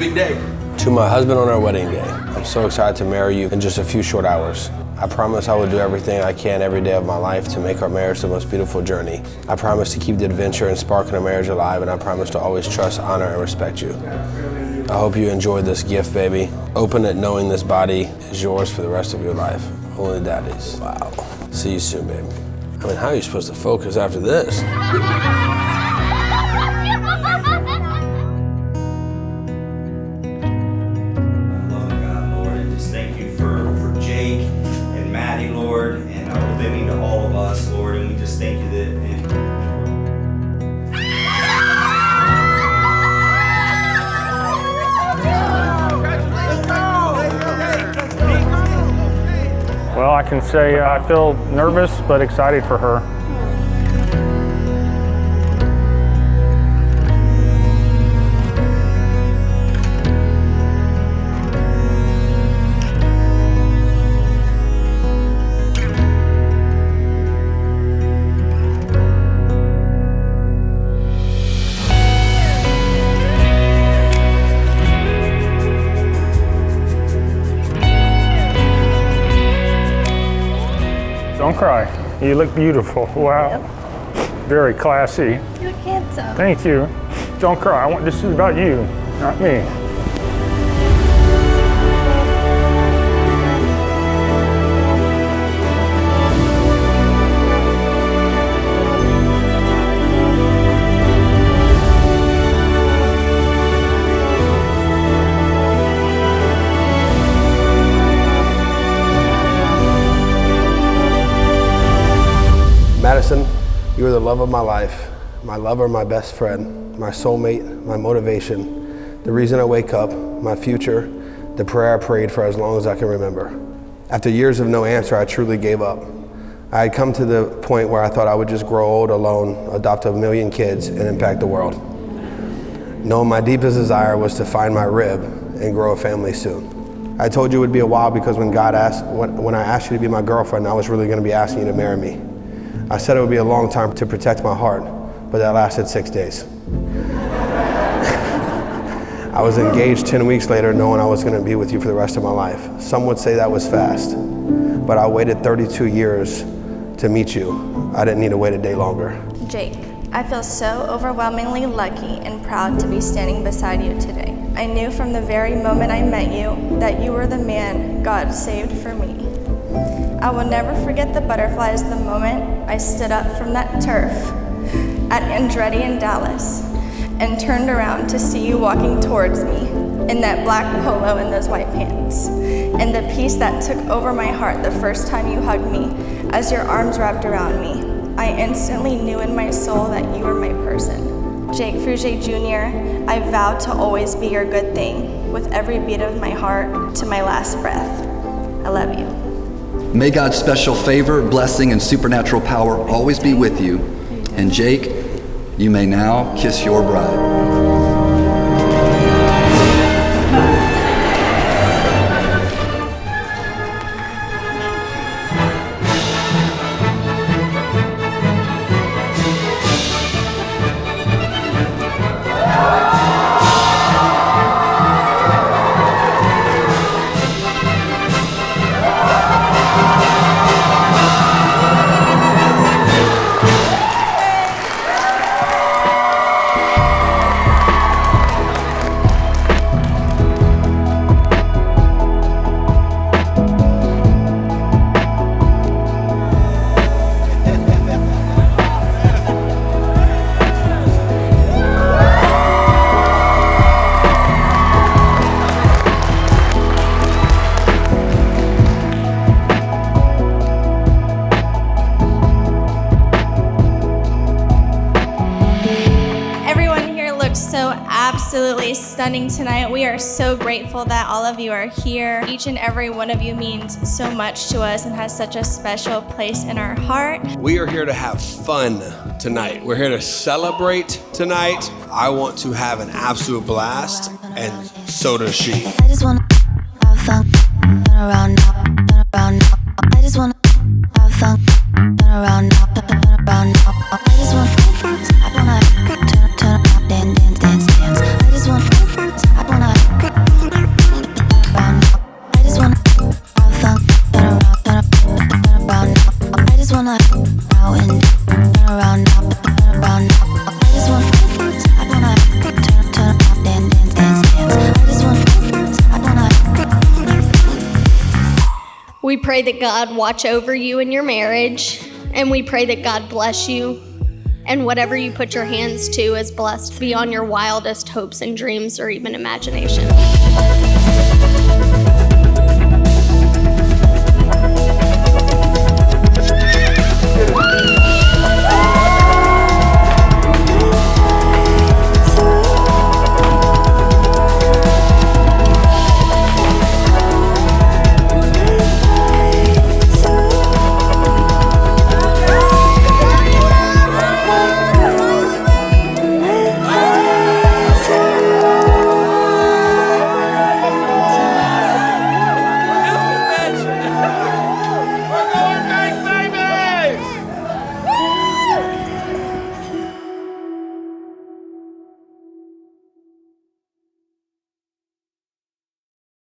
big day. To my husband on our wedding day, I'm so excited to marry you in just a few short hours. I promise I will do everything I can every day of my life to make our marriage the most beautiful journey. I promise to keep the adventure and spark in our marriage alive, and I promise to always trust, honor, and respect you. I hope you enjoyed this gift, baby. Open it knowing this body is yours for the rest of your life. Only daddy's. Wow. See you soon, baby. I mean, how are you supposed to focus after this? Well, I can say I feel nervous but excited for her. Don't cry. You look beautiful. Wow. Yep. Very classy. You look handsome. Thank you. Don't cry. This is about you, not me. Madison, you are the love of my life, my lover, my best friend, my soulmate, my motivation, the reason I wake up, my future, the prayer I prayed for as long as I can remember. After years of no answer, I truly gave up. I had come to the point where I thought I would just grow old alone, adopt a million kids, and impact the world. Knowing my deepest desire was to find my rib and grow a family soon. I told you it would be a while because when I asked you to be my girlfriend, I was really going to be asking you to marry me. I said it would be a long time to protect my heart, but that lasted 6 days. I was engaged 10 weeks later knowing I was going to be with you for the rest of my life. Some would say that was fast, but I waited 32 years to meet you. I didn't need to wait a day longer. Jake, I feel so overwhelmingly lucky and proud to be standing beside you today. I knew from the very moment I met you that you were the man God saved for me. I will never forget the butterflies the moment I stood up from that turf at Andretti in Dallas and turned around to see you walking towards me in that black polo and those white pants. And the peace that took over my heart the first time you hugged me as your arms wrapped around me. I instantly knew in my soul that you were my person. Jake Frugier Jr., I vow to always be your good thing with every beat of my heart to my last breath. I love you. May God's special favor, blessing, and supernatural power always be with you. And Jake, you may now kiss your bride. Absolutely stunning tonight. We are so grateful that all of you are here. Each and every one of you means so much to us and has such a special place in our heart. We are here to have fun tonight. We're here to celebrate tonight. I want to have an absolute blast, and so does she. I just wanna have fun, turn around now, turn around now. I just wanna have fun, turn around now, turn around now. I just want fun, I wanna turn around, dance, dance, dance, dance. I just want fun, I wanna We pray that God watch over you in your marriage, and we pray that God bless you, and whatever you put your hands to is blessed beyond your wildest hopes and dreams or even imagination.